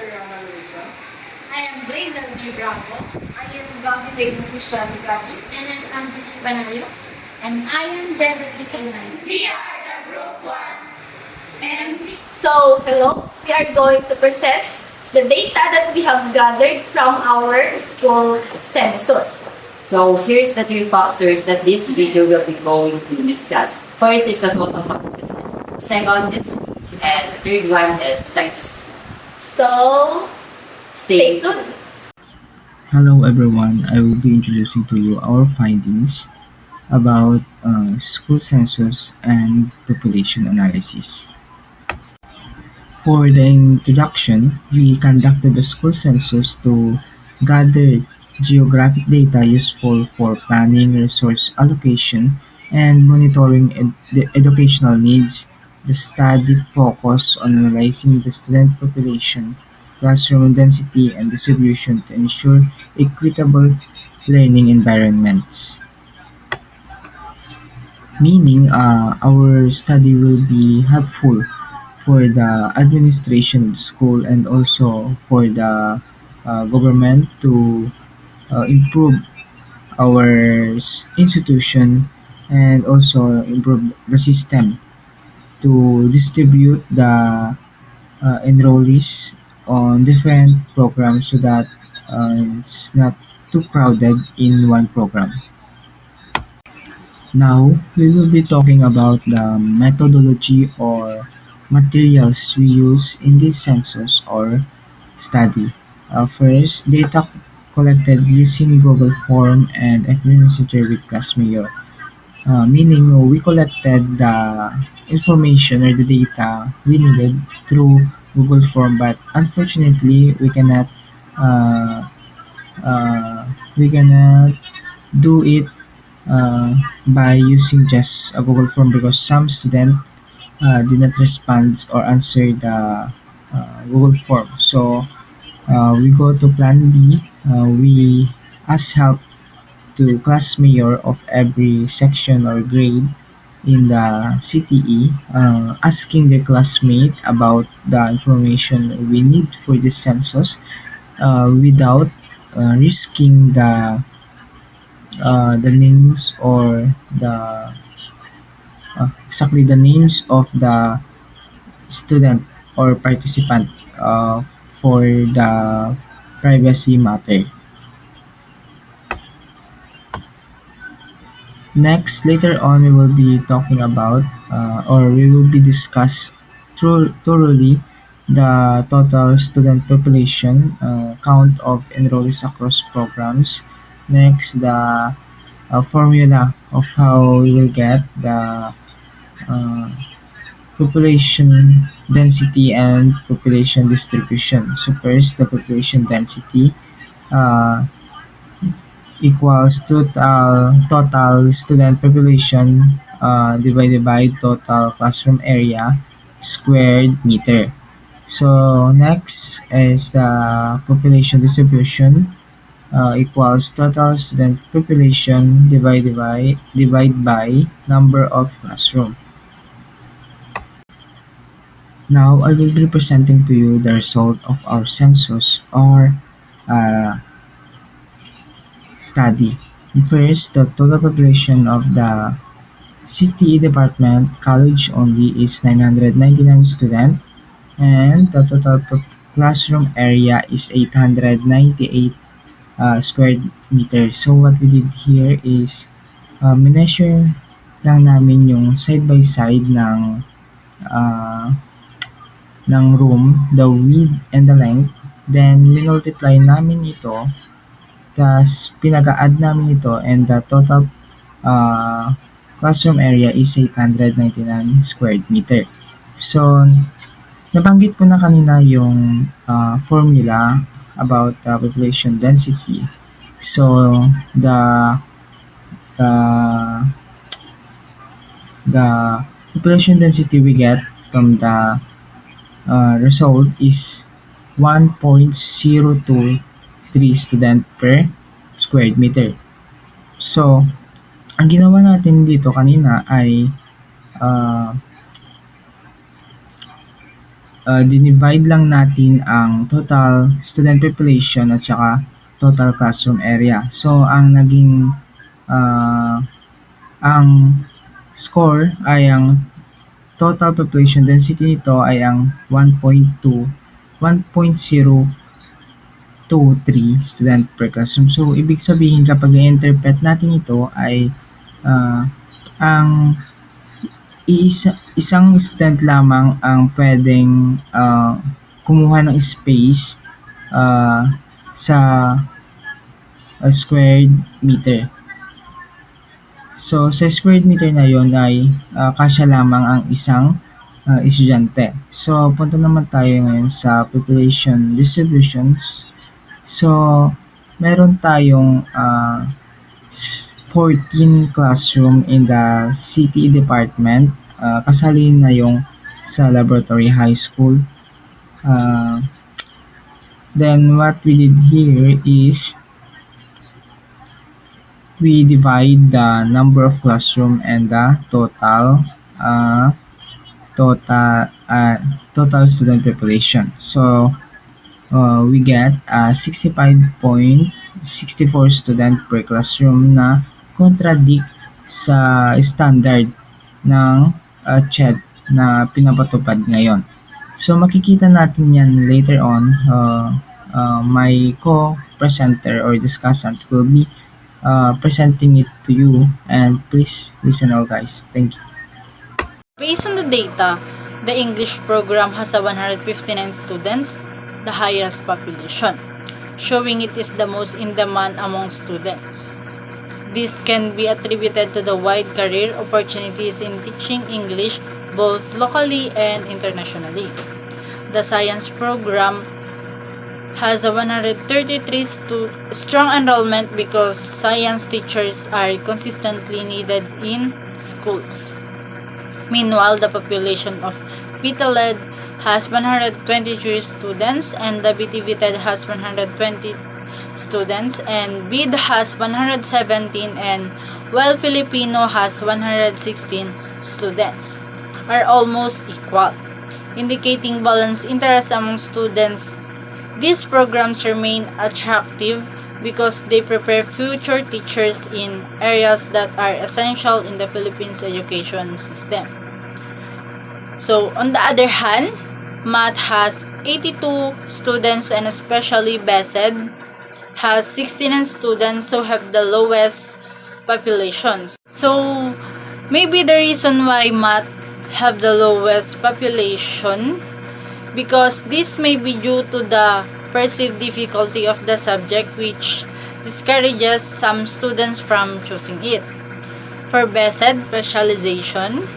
I am Blazer B. Bravo. I am Gabi Pushpati Gabi. And I'm Anthony Banayos. And I am Jenna Kheanne. We are the group one. And so, hello, we are going to present the data that we have gathered from our school census. So here's the three factors that this video will be going to discuss. First is the total population. Second is age, and the third one is sex. So, stay tuned. Hello everyone, I will be introducing to you our findings about school census and population analysis. For the introduction, we conducted the school census to gather geographic data useful for planning, resource allocation, and monitoring the educational needs. The study focused on analyzing the student population, classroom density, and distribution to ensure equitable learning environments. Meaning, our study will be helpful for the administration of the school and also for the government to improve our institution and also improve the system to distribute the enrollees on different programs so that it's not too crowded in one program. Now, we will be talking about the methodology or materials we use in this census or study. First, data collected using Google Form and Messenger with Classmayor. Meaning we collected the information or the data we needed through Google Form, but unfortunately uh, we cannot do it by using just a Google Form because some students did not respond or answer the Google Form. So we go to Plan B. We ask help to class mayor of every section or grade in the CTE, asking their classmate about the information we need for this census without risking the names or exactly the names of the student or participant for the privacy matter. Next, later on, we will be talking about or we will be discuss thoroughly the total student population, count of enrollees across programs. Next, the formula of how we will get the uh, population density and population distribution. So first, the population density uh, equals total student population divided by total classroom area squared meter. So next is the population distribution equals total student population divide by number of classroom. Now I will be presenting to you the result of our census or uh, study. First, the total population of the CTE department college only is 999 students and the total classroom area is 898 square meters. So what we did here is mineasure lang namin yung side by side uh, ng room, the width and the length. Then minultiply namin ito, tas pinag-a-add namin ito and the total classroom area is 899 square meter. So, nabanggit ko na kanina yung formula about population density. So, the the population density we get from the result is 1.023 student per square meter. So, ang ginawa natin dito kanina ay uh, dinivide lang natin ang total student population at saka total classroom area. So, ah, ang score ay ang total population density nito ay ang 1.23 student per classroom. So, ibig sabihin kapag i-interpret natin ito ay ah, ang isang student lamang ang pwedeng kumuha ng space ah, sa square meter. So, sa square meter na yon ay kasya lamang ang isang estudyante. So, punta naman tayo ngayon sa population distributions. So, meron tayong 14 classroom in the CTE department. Kasali na yung sa laboratory high school. Uh, then what we did here is we divide the number of classroom and the uh, total uh, total student population. So we get 65.64 student per classroom na contradict sa standard ng CHED na pinapatupad ngayon. So makikita natin yan later on. My co-presenter or discussant will be presenting it to you, and please listen all guys. Thank you. Based on the data, the English program has a 159 students, the highest population, showing it is the most in demand among students. This can be attributed to the wide career opportunities in teaching English both locally and internationally. The science program has a 133 strong enrollment because science teachers are consistently needed in schools. Meanwhile, the population of BTLED has 123 students and the BTVTED has 120 students and BID has 117 and while Filipino has 116 students are almost equal, indicating balanced interest among students. These programs remain attractive because they prepare future teachers in areas that are essential in the Philippines education system. So, on the other hand, math has 82 students and especially BESED has 69 students who have the lowest populations. So, maybe the reason why math have the lowest population because this may be due to the perceived difficulty of the subject which discourages some students from choosing it. For BESED, specialization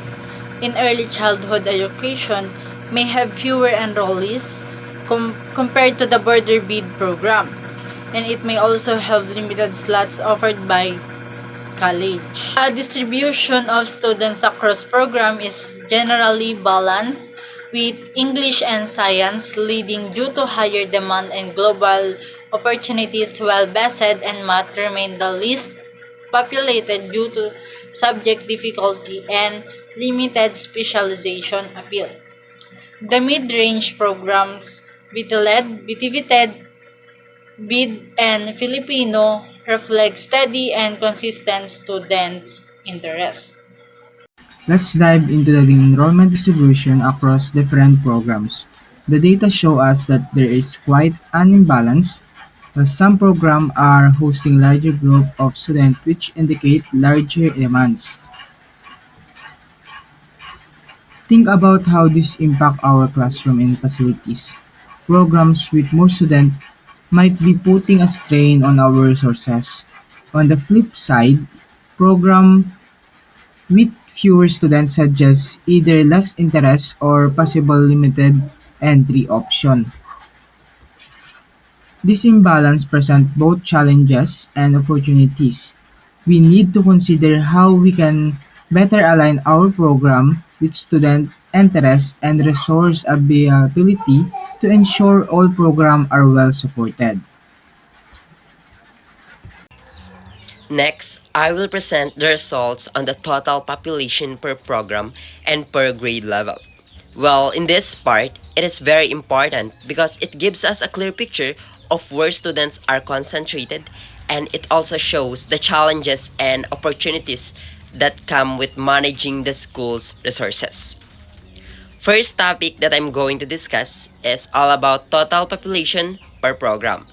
in early childhood education may have fewer enrollees compared to the border bid program, and it may also have limited slots offered by college. The distribution of students across program is generally balanced with English and science leading due to higher demand and global opportunities while BESED and math remain the least populated due to subject difficulty and limited specialization appeal. The mid-range programs BTLED, BTVTED, BID, and Filipino reflect steady and consistent students' interest. Let's dive into the enrollment distribution across different programs. The data show us that there is quite an imbalance. Some programs are hosting larger group of students which indicate larger demands. Think about how this impact our classroom and facilities. Programs with more students might be putting a strain on our resources. On the flip side, program with fewer students suggest either less interest or possible limited entry option. This imbalance presents both challenges and opportunities. We need to consider how we can better align our program with student interest and resource availability to ensure all programs are well supported. Next, I will present the results on the total population per program and per grade level. Well, in this part, it is very important because it gives us a clear picture of where students are concentrated, and it also shows the challenges and opportunities that come with managing the school's resources. First topic that I'm going to discuss is all about total population per program.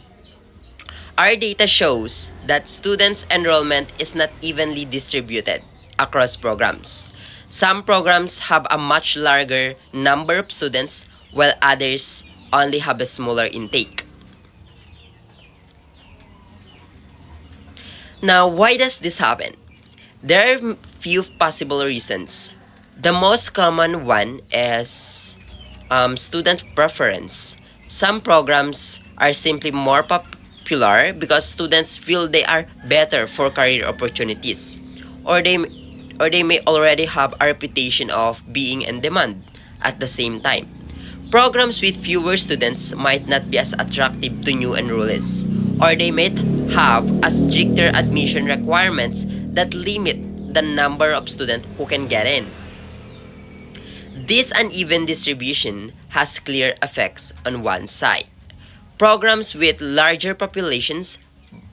Our data shows that students' enrollment is not evenly distributed across programs. Some programs have a much larger number of students while others only have a smaller intake. Now, why does this happen? There are few possible reasons. The most common one is student preference. Some programs are simply more popular because students feel they are better for career opportunities, or they may already have a reputation of being in demand. At the same time, programs with fewer students might not be as attractive to new enrollees, or they might have a stricter admission requirements that limit the number of students who can get in. This uneven distribution has clear effects on one side. Programs with larger populations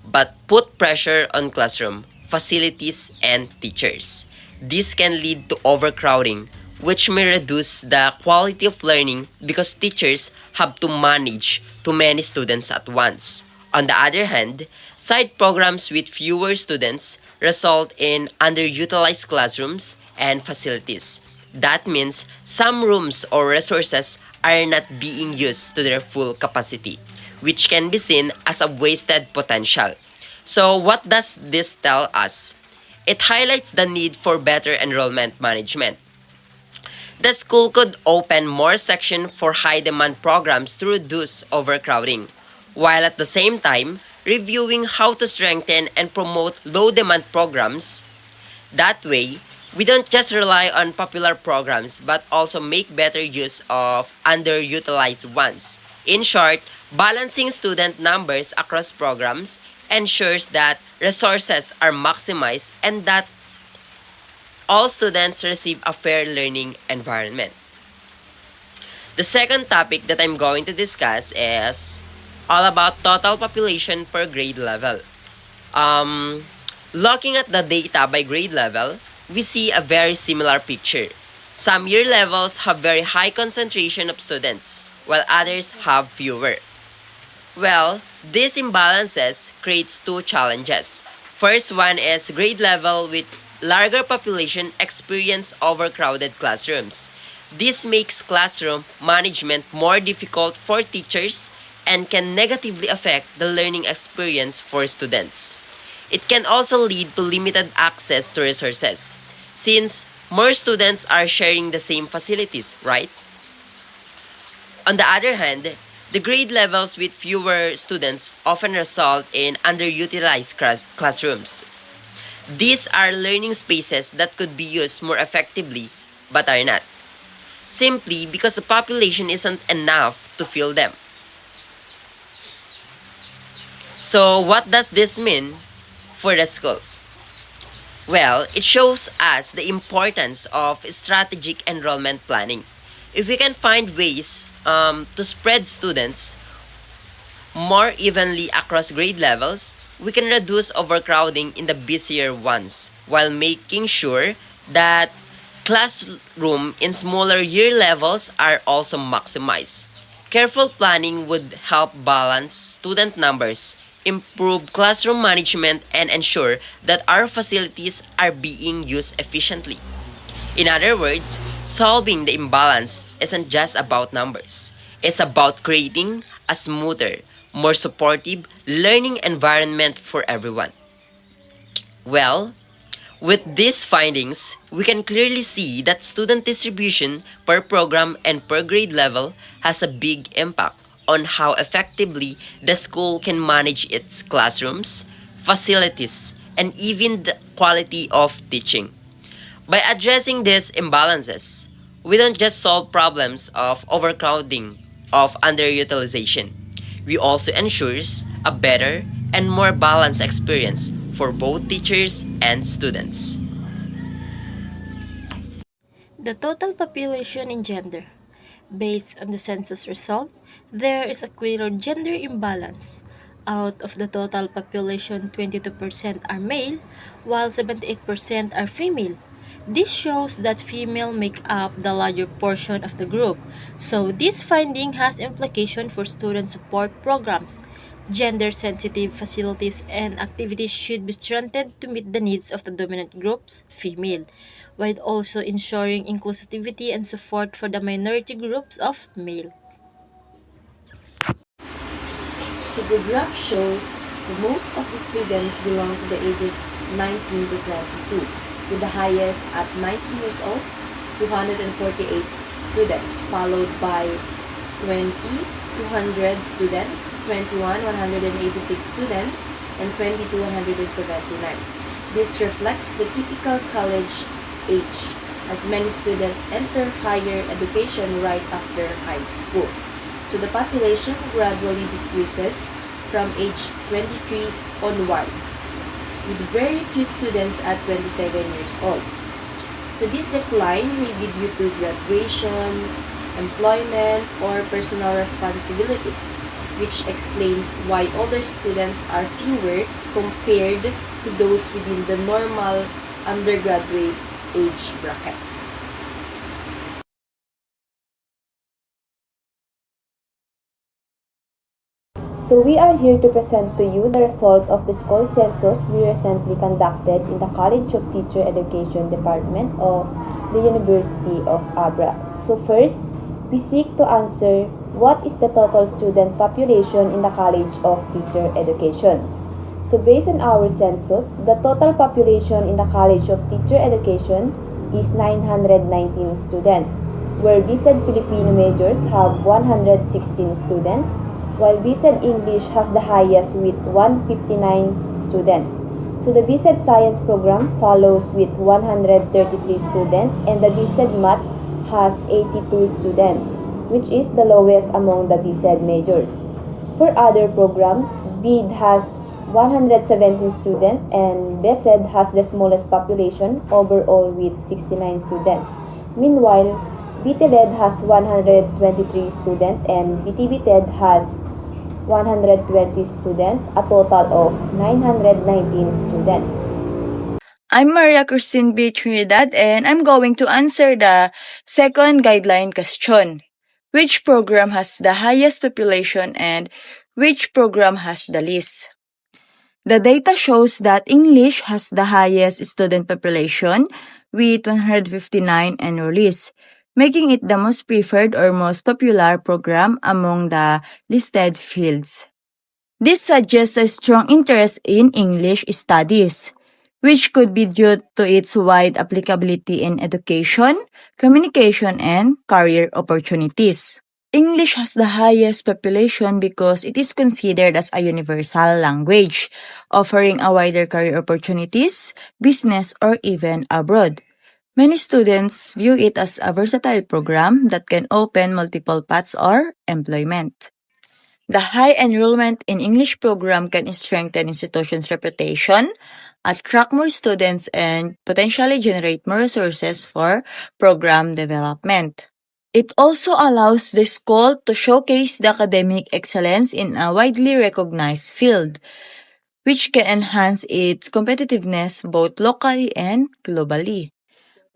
but put pressure on classroom, facilities, and teachers. This can lead to overcrowding, which may reduce the quality of learning because teachers have to manage too many students at once. On the other hand, side programs with fewer students result in underutilized classrooms and facilities. That means some rooms or resources are not being used to their full capacity, which can be seen as a wasted potential. So, what does this tell us? It highlights the need for better enrollment management. The school could open more sections for high demand programs to reduce overcrowding, while at the same time reviewing how to strengthen and promote low demand programs. That way, we don't just rely on popular programs but also make better use of underutilized ones. In short, balancing student numbers across programs ensures that resources are maximized and that all students receive a fair learning environment. The second topic that I'm going to discuss is all about total population per grade level. Um, Looking at the data by grade level, we see a very similar picture. Some year levels have very high concentration of students, while others have fewer. Well, these imbalances creates two challenges. First one is grade level with larger population experience overcrowded classrooms. This makes classroom management more difficult for teachers and can negatively affect the learning experience for students. It can also lead to limited access to resources since more students are sharing the same facilities, right? On the other hand, the grade levels with fewer students often result in underutilized classrooms. These are learning spaces that could be used more effectively but are not, simply because the population isn't enough to fill them. So, what does this mean for the school? Well, it shows us the importance of strategic enrollment planning. If we can find ways to spread students more evenly across grade levels, we can reduce overcrowding in the busier ones while making sure that classroom in smaller year levels are also maximized. Careful planning would help balance student numbers, improve classroom management, and ensure that our facilities are being used efficiently. In other words, solving the imbalance isn't just about numbers. It's about creating a smoother, more supportive learning environment for everyone. Well, with these findings, we can clearly see that student distribution per program and per grade level has a big impact on how effectively the school can manage its classrooms, facilities, and even the quality of teaching. By addressing these imbalances, we don't just solve problems of overcrowding, of underutilization. We also ensures a better and more balanced experience for both teachers and students. The total population in gender. Based on the census result, there is a clear gender imbalance. Out of the total population, 22% are male, while 78% are female. This shows that female make up the larger portion of the group. So this finding has implication for student support programs. Gender-sensitive facilities and activities should be strengthened to meet the needs of the dominant groups, female, while also ensuring inclusivity and support for the minority groups of male. So the graph shows that most of the students belong to the ages 19 to 22, with the highest at 19 years old, 248 students, followed by 20, 200 students, 21, 186 students, and 22, 179. This reflects the typical college age, as many students enter higher education right after high school. So the population gradually decreases from age 23 onwards, with very few students at 27 years old. So this decline may be due to graduation, employment, or personal responsibilities, which explains why older students are fewer compared to those within the normal undergraduate age bracket. So we are here to present to you the result of the school census we recently conducted in the College of Teacher Education Department of the University of Abra. So first, we seek to answer what is the total student population in the College of Teacher Education. So based on our census, the total population in the College of Teacher Education is 919 students, where BSED Filipino majors have 116 students, while BSED English has the highest with 159 students. So the BSED Science program follows with 133 students, and the BSED Math has 82 students, which is the lowest among the BSED majors. For other programs, BED has 117 students, and BSED has the smallest population overall with 69 students. Meanwhile, BTLED has 123 students, and BTBTED has 120 students, a total of 919 students. I'm Maria Christine B. Trinidad, and I'm going to answer the second guideline question. Which program has the highest population and which program has the least? The data shows that English has the highest student population with 159 enrollees, making it the most preferred or most popular program among the listed fields. This suggests a strong interest in English studies, which could be due to its wide applicability in education, communication, and career opportunities. English has the highest population because it is considered as a universal language, offering a wider career opportunities, business, or even abroad. Many students view it as a versatile program that can open multiple paths or employment. The high enrollment in English program can strengthen institutions' reputation, attract more students, and potentially generate more resources for program development. It also allows the school to showcase the academic excellence in a widely recognized field, which can enhance its competitiveness both locally and globally.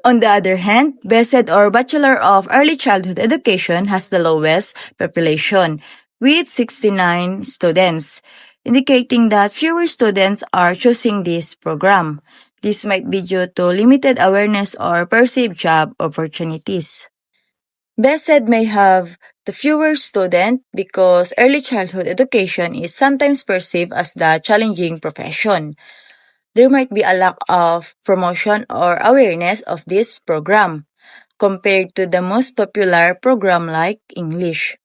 On the other hand, BESED or Bachelor of Early Childhood Education has the lowest population, with 69 students, indicating that fewer students are choosing this program. This might be due to limited awareness or perceived job opportunities. BESED may have the fewer students because early childhood education is sometimes perceived as the challenging profession. There might be a lack of promotion or awareness of this program compared to the most popular program like English.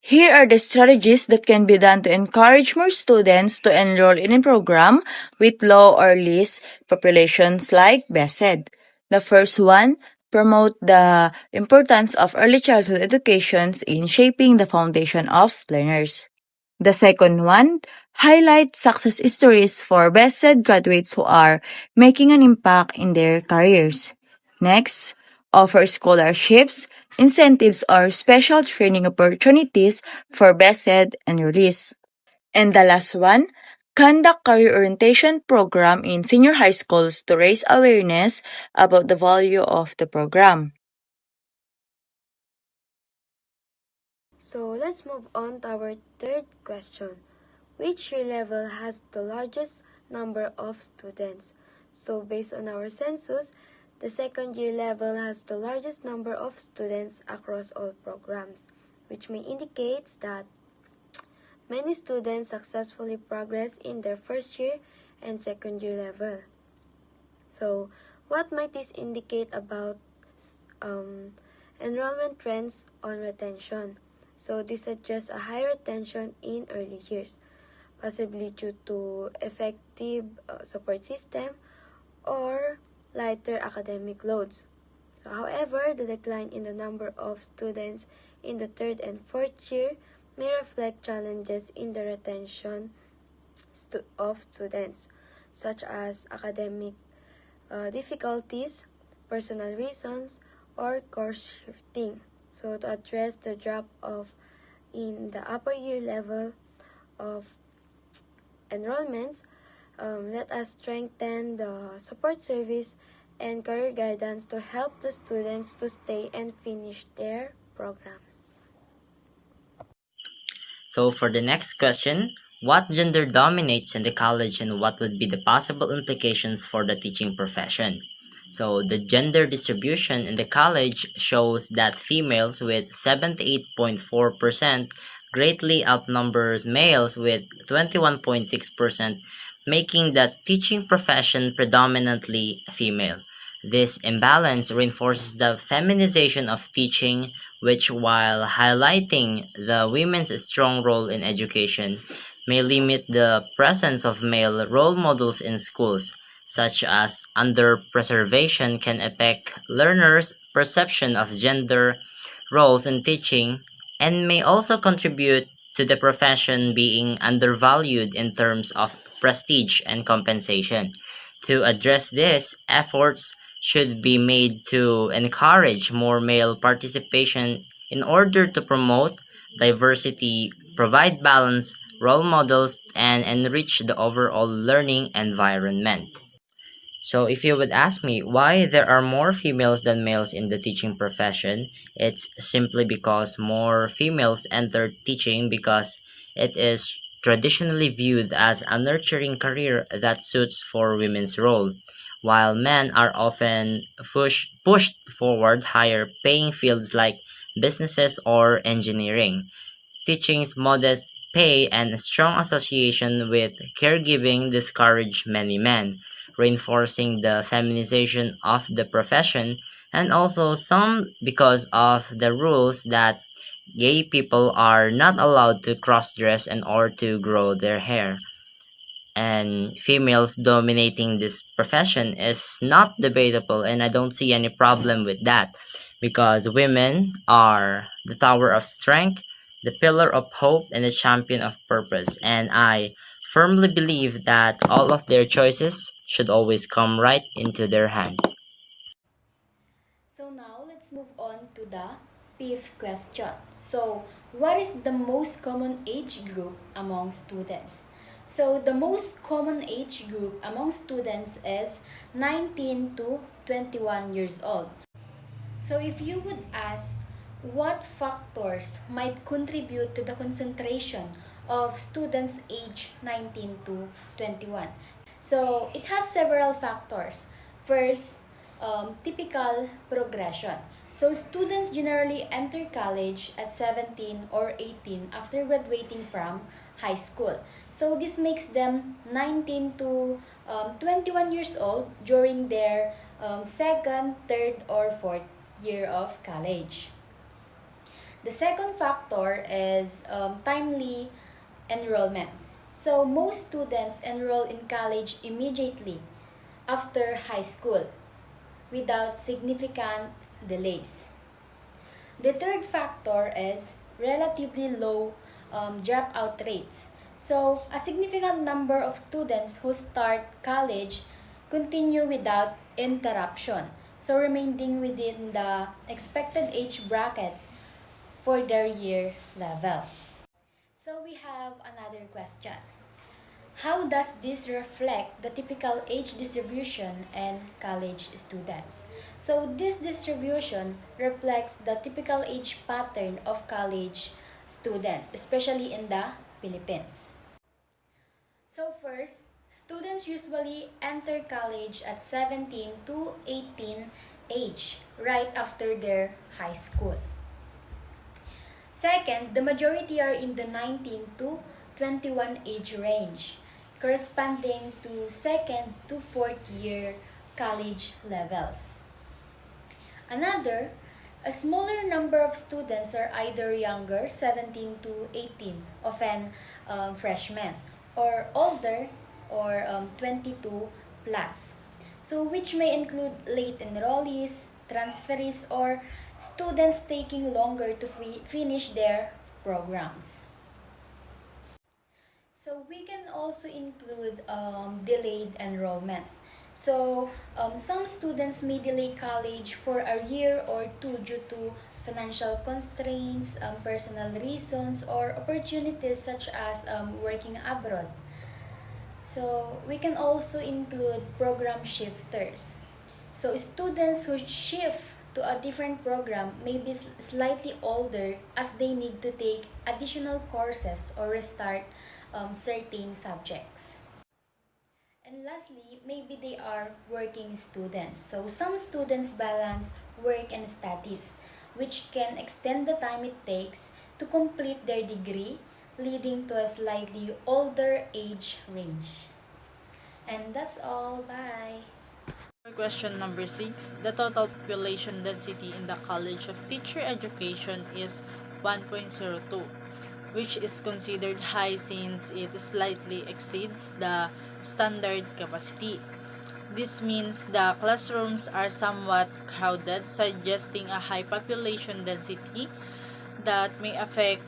Here are the strategies that can be done to encourage more students to enroll in a program with low or least populations like BESED. The first one, promote the importance of early childhood education in shaping the foundation of learners. The second one, highlight success stories for BESED graduates who are making an impact in their careers. Next, offer scholarships, incentives, or special training opportunities for BESED and release. And the last one, conduct career orientation program in senior high schools to raise awareness about the value of the program. So let's move on to our third question. Which year level has the largest number of students? So based on our census, the second year level has the largest number of students across all programs, which may indicate that many students successfully progress in their first year and second year level. So what might this indicate about enrollment trends on retention? So this suggests a high retention in early years, possibly due to effective support system or lighter academic loads. So, however, the decline in the number of students in the third and fourth year may reflect challenges in the retention of students, such as academic difficulties, personal reasons, or course shifting. So, to address the drop off in the upper year level of enrollments, let us strengthen the support service and career guidance to help the students to stay and finish their programs. So for the next question, what gender dominates in the college and what would be the possible implications for the teaching profession? So the gender distribution in the college shows that females with 78.4% greatly outnumbers males with 21.6%, making the teaching profession predominantly female. This imbalance reinforces the feminization of teaching, which, while highlighting the women's strong role in education, may limit the presence of male role models in schools, such as under-preservation can affect learners' perception of gender roles in teaching and may also contribute to the profession being undervalued in terms of prestige and compensation. To address this, efforts should be made to encourage more male participation in order to promote diversity, provide balanced role models, and enrich the overall learning environment. So if you would ask me why there are more females than males in the teaching profession, it's simply because more females enter teaching because it is traditionally viewed as a nurturing career that suits for women's role, while men are often pushed forward higher paying fields like businesses or engineering. Teaching's modest pay and strong association with caregiving discourage many men, reinforcing the feminization of the profession, and also some because of the rules that gay people are not allowed to cross dress and or to grow their hair, and females dominating this profession is not debatable, and I don't see any problem with that because women are the tower of strength, the pillar of hope, and the champion of purpose, and I firmly believe that all of their choices should always come right into their hand. So now let's move on to the fifth question. So, what is the most common age group among students? So, the most common age group among students is 19 to 21 years old. So, if you would ask what factors might contribute to the concentration of students aged 19 to 21? So, it has several factors. First, typical progression. So, students generally enter college at 17 or 18 after graduating from high school. So, this makes them 19 to 21 years old during their second, third, or fourth year of college. The second factor is timely enrollment. So, most students enroll in college immediately after high school without significant delays. The third factor is relatively low dropout rates. So, a significant number of students who start college continue without interruption. so remaining within the expected age bracket for their year level. So we have another question. How does this reflect the typical age distribution in college students? So this distribution reflects the typical age pattern of college students, especially in the Philippines. So first, students usually enter college at 17 to 18 age, right after their high school. Second, the majority are in the 19 to 21 age range, corresponding to second to fourth year college levels. Another, a smaller number of students are either younger, 17 to 18, often freshmen, or older, or 22 plus. So which may include late enrollees, transferees, or students taking longer to finish their programs. So we can also include delayed enrollment. So some students may delay college for a year or two due to financial constraints, personal reasons, or opportunities such as working abroad. So we can also include program shifters. So students who shift to a different program may be slightly older as they need to take additional courses or restart certain subjects. And lastly, maybe they are working students. So some students balance work and studies, which can extend the time it takes to complete their degree, leading to a slightly older age range. And that's all. Bye. For question number 6, the total population density in the College of Teacher Education is 1.02, which is considered high since it slightly exceeds the standard capacity. This means the classrooms are somewhat crowded, suggesting a high population density that may affect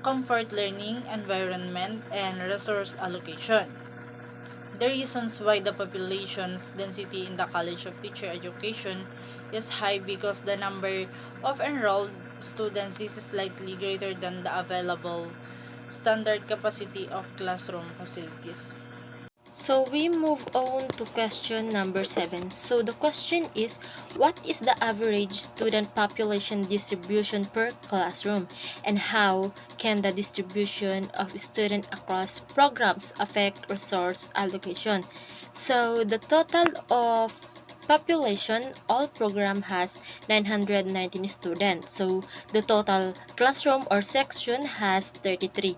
comfort learning environment and resource allocation. The reasons why the population's density in the College of Teacher Education is high because the number of enrolled students is slightly greater than the available standard capacity of classroom facilities. So we move on to question number 7. So the question is, what is the average student population distribution per classroom, and how can the distribution of students across programs affect resource allocation? So the total of population, all program has 919 students. So the total classroom or section has 33.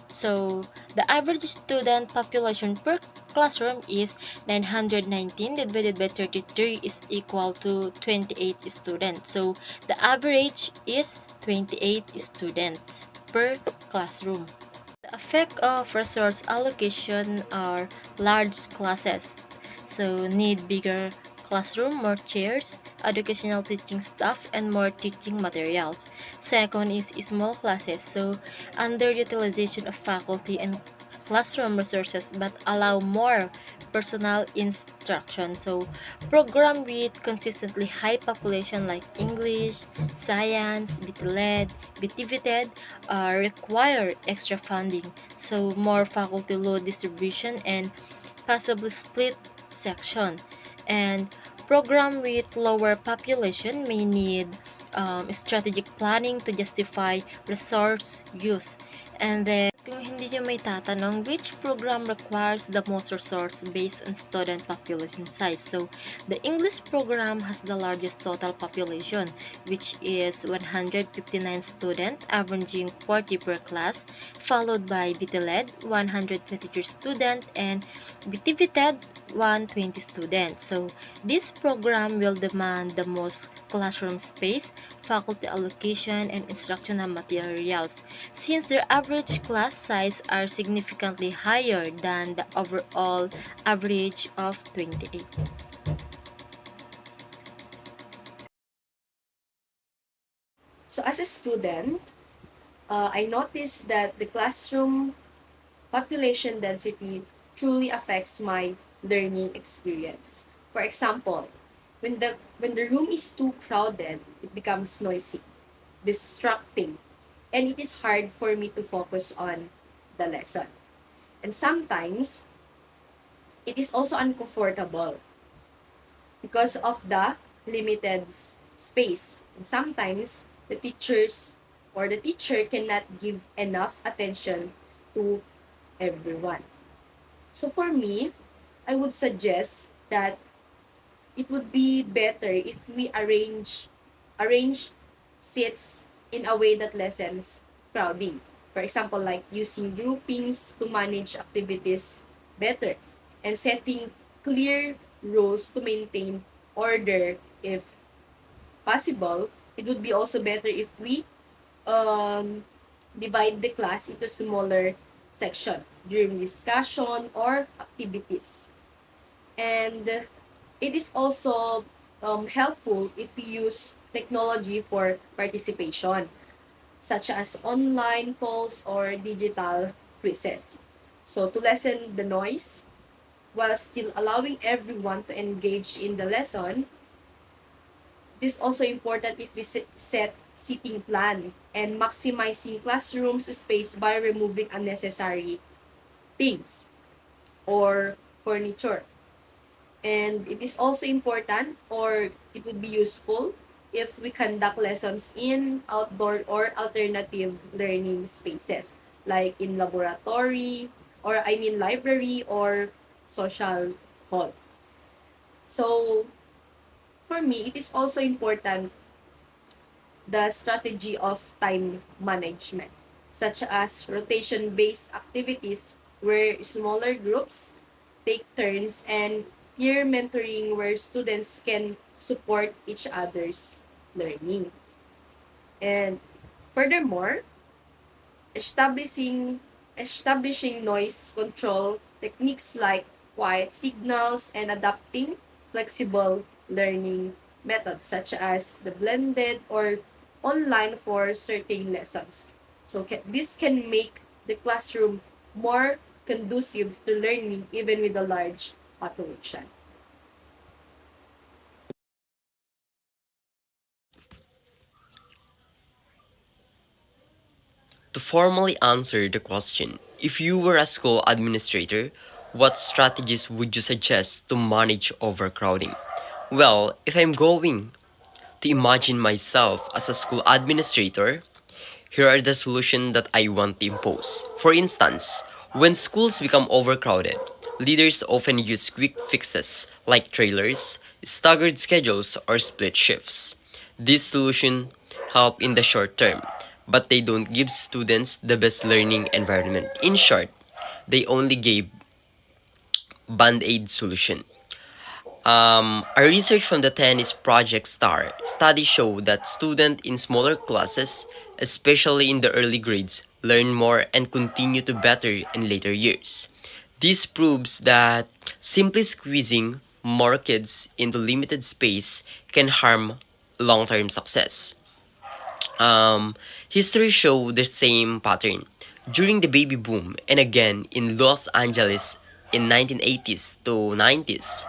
So the average student population per classroom is 919 divided by 33 is equal to 28 students. So the average is 28 students per classroom. The effect of resource allocation are large classes, so need bigger classroom, more chairs, educational teaching staff, and more teaching materials. Second is small classes, so underutilization of faculty and classroom resources but allow more personal instruction. So program with consistently high population like English, science, BT-led, BTVTED require extra funding. So more faculty load distribution and possibly split section. And program with lower population may need strategic planning to justify resource use. And then, kung hindi nyo may tatanong, which program requires the most resource based on student population size? So, the English program has the largest total population, which is 159 students, averaging 40 per class, followed by BT-led, 123 students, and BTVTED, 120 students. So, this program will demand the most classroom space, faculty allocation, and instructional materials, since their average class size are significantly higher than the overall average of 28. So as a student, I noticed that the classroom population density truly affects my learning experience. For example, When the room is too crowded, it becomes noisy, distracting, and it is hard for me to focus on the lesson. And sometimes it is also uncomfortable because of the limited space. And sometimes the teacher cannot give enough attention to everyone. So for me, I would suggest that it would be better if we arrange seats in a way that lessens crowding. For example, like using groupings to manage activities better and setting clear rules to maintain order if possible. It would be also better if we um, divide the class into smaller section during discussion or activities. And it is also helpful if we use technology for participation, such as online polls or digital quizzes. So to lessen the noise while still allowing everyone to engage in the lesson, it is also important if we set seating plan and maximizing classrooms space by removing unnecessary things or furniture. And it is also important, or it would be useful, if we conduct lessons in outdoor or alternative learning spaces, like in laboratory, or I mean library or social hall. So for me, it is also important the strategy of time management, such as rotation-based activities where smaller groups take turns, and peer mentoring where students can support each other's learning. And furthermore, establishing establishing noise control techniques like quiet signals and adapting flexible learning methods such as the blended or online for certain lessons. So this can make the classroom more conducive to learning even with a large population. To formally answer the question, if you were a school administrator, what strategies would you suggest to manage overcrowding? Well, if I'm going to imagine myself as a school administrator, here are the solutions that I want to impose. For instance, when schools become overcrowded, leaders often use quick fixes like trailers, staggered schedules, or split shifts. These solutions help in the short term, but they don't give students the best learning environment. In short, they only gave band-aid solution. A research from the tennis Project Star study show that students in smaller classes, especially in the early grades, learn more and continue to better in later years. This proves that simply squeezing more kids into limited space can harm long-term success. History show the same pattern. During the baby boom and again in Los Angeles in 1980s to 90s,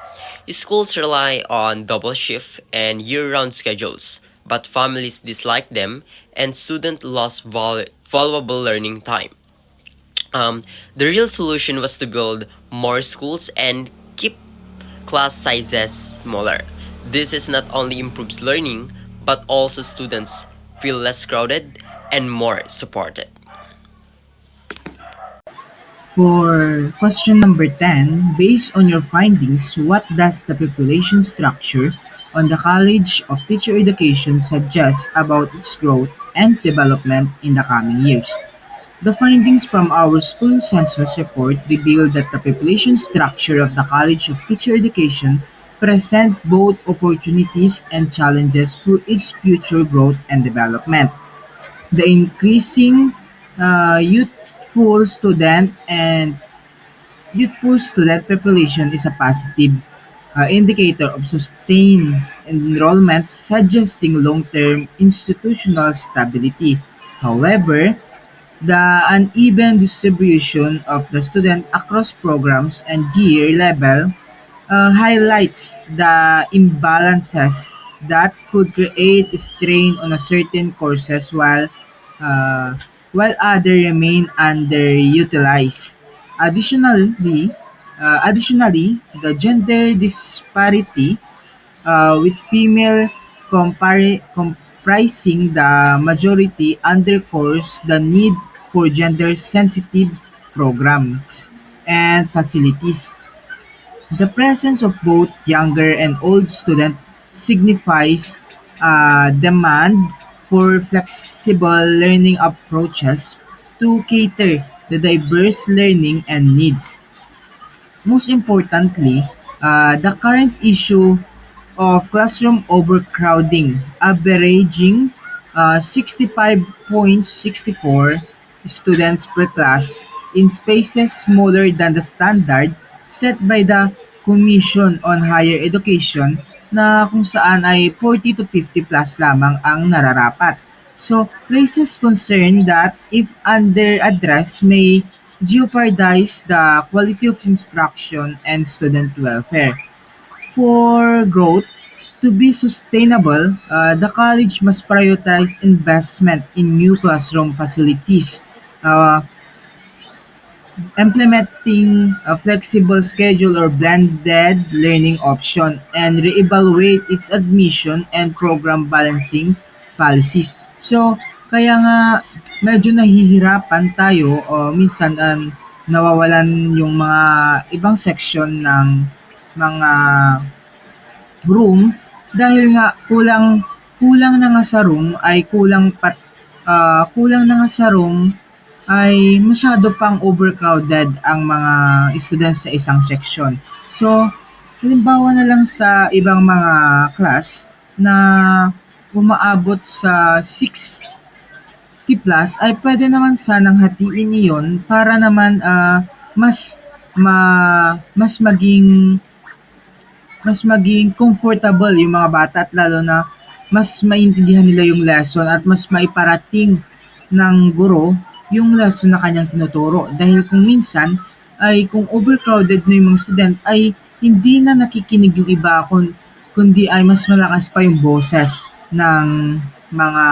schools rely on double shift and year-round schedules, but families dislike them and students lost valuable learning time. The real solution was to build more schools and keep class sizes smaller. This is not only improves learning, but also students feel less crowded and more supported. For question number 10, based on your findings, what does the population structure on the College of Teacher Education suggest about its growth and development in the coming years? The findings from our school census report reveal that the population structure of the College of Teacher Education present both opportunities and challenges for its future growth and development. The increasing youthful student population is a positive indicator of sustained enrollment, suggesting long-term institutional stability. However, the uneven distribution of the student across programs and year level highlights the imbalances that could create strain on a certain courses uh, while other remain underutilized. Additionally, the gender disparity with female comprising the majority underscores the need for gender-sensitive programs and facilities. The presence of both younger and old students signifies demand for flexible learning approaches to cater the diverse learning and needs. Most importantly, the current issue of classroom overcrowding, averaging 65.64 students per class in spaces smaller than the standard set by the Commission on Higher Education na kung saan ay 40 to 50 plus lamang ang nararapat. So, raises concern that if under-addressed may jeopardize the quality of instruction and student welfare. For growth to be sustainable, the college must prioritize investment in new classroom facilities, uh, implementing a flexible schedule or blended learning option, and reevaluate its admission and program balancing policies. So, kaya nga medyo nahihirapan tayo o minsan nawawalan yung mga ibang section ng mga room dahil nga kulang kulang na nga sa room ay kulang na nga sa room ay masyado pang overcrowded ang mga students sa isang section. So, halimbawa na lang sa ibang mga class na umaabot sa 60 plus ay pwede naman sanang hatiin iyon para naman mas maging comfortable yung mga bata at lalo na mas maintindihan nila yung lesson at mas maiparating ng guro yung lesson na kanyang tinuturo. Dahil kung minsan ay kung overcrowded na yung mga student ay hindi na nakikinig yung iba kundi ay mas malakas pa yung boses ng mga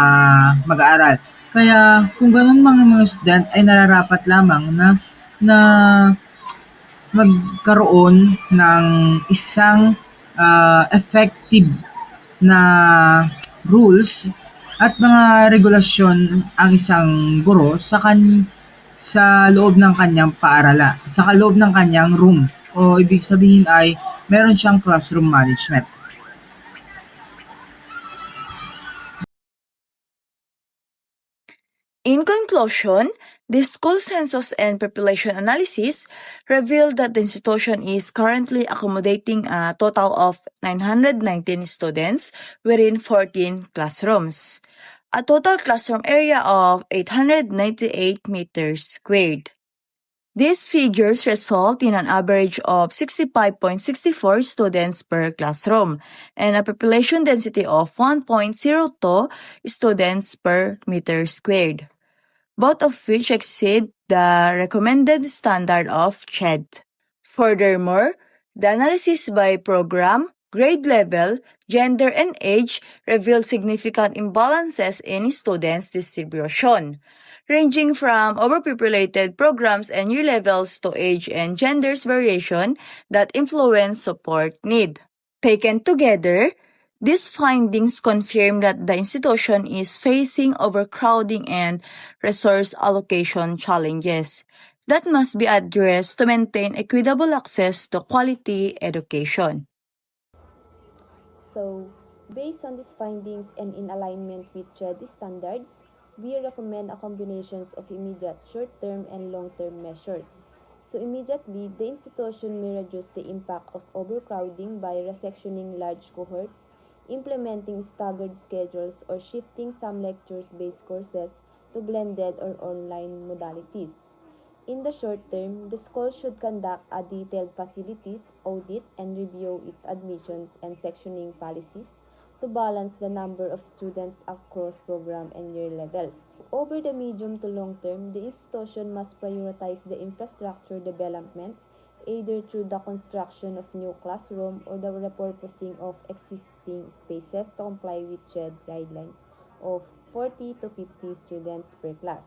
mag-aaral. Kaya kung ganun mga student ay nararapat lamang na magkaroon ng isang effective na rules at mga regulasyon ang isang guro sa loob ng kanyang sa loob ng kanyang room. O ibig sabihin ay meron siyang classroom management. In conclusion, the school census and population analysis revealed that the institution is currently accommodating a total of 919 students within 14 classrooms, a total classroom area of 898 meters squared. These figures result in an average of 65.64 students per classroom and a population density of 1.02 students per meter squared, both of which exceed the recommended standard of CHED. Furthermore, the analysis by program, grade level, gender, and age revealed significant imbalances in students' distribution, ranging from overpopulated programs and year levels to age and gender's variation that influence support need. Taken together, these findings confirm that the institution is facing overcrowding and resource allocation challenges that must be addressed to maintain equitable access to quality education. So, based on these findings and in alignment with CHED standards, we recommend a combination of immediate short-term and long-term measures. So immediately, the institution may reduce the impact of overcrowding by resectioning large cohorts, implementing staggered schedules, or shifting some lectures-based courses to blended or online modalities. In the short term, the school should conduct a detailed facilities audit and review its admissions and sectioning policies to balance the number of students across program and year levels. Over the medium to long term, the institution must prioritize the infrastructure development, either through the construction of new classroom or the repurposing of existing spaces to comply with JED guidelines of 40 to 50 students per class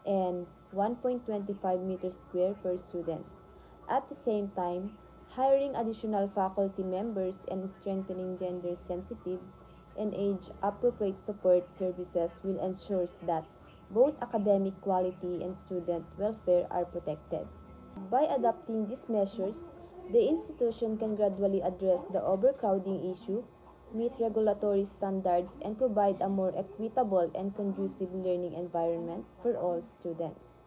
and 1.25 meters square per students. At the same time, hiring additional faculty members and strengthening gender-sensitive and age-appropriate support services will ensure that both academic quality and student welfare are protected. By adopting these measures, the institution can gradually address the overcrowding issue, meet regulatory standards, and provide a more equitable and conducive learning environment for all students.